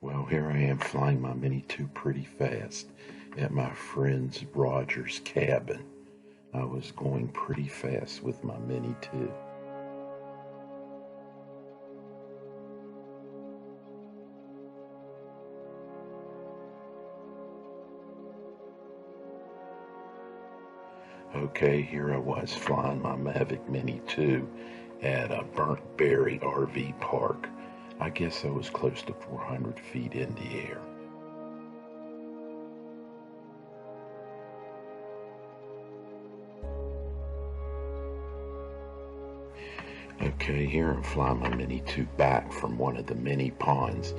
Well, here I am flying my Mini 2 pretty fast at my friend Roger's cabin. I was going pretty fast with my Mini 2. Okay, here I was flying my Mavic Mini 2 at a Burnt Berry RV park. I guess I was close to 400 feet in the air. Okay, here I'm flying my Mini 2 back from one of the mini ponds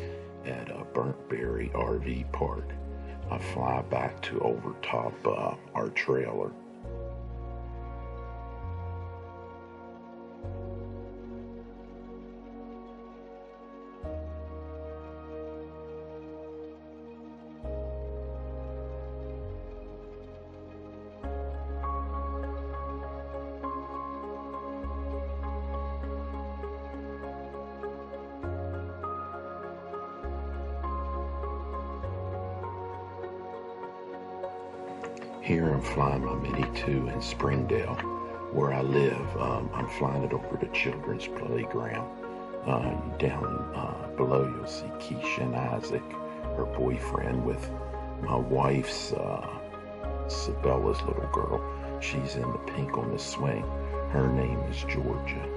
at a Burnt Berry RV park. I fly back to overtop our trailer. Here I'm flying my Mini 2 in Springdale, where I live. I'm flying it over to Children's Playground. Down below you'll see Keisha and Isaac, her boyfriend, with my wife's, Sabella's little girl. She's in the pink on the swing. Her name is Georgia.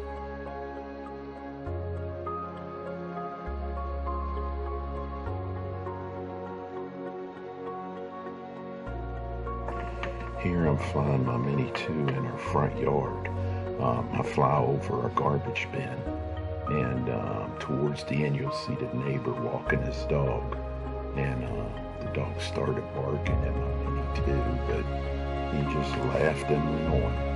Here I'm flying my Mini 2 in her front yard. I fly over a garbage bin, and towards the end you'll see the neighbor walking his dog, and the dog started barking at my Mini 2, but he just laughed and went on.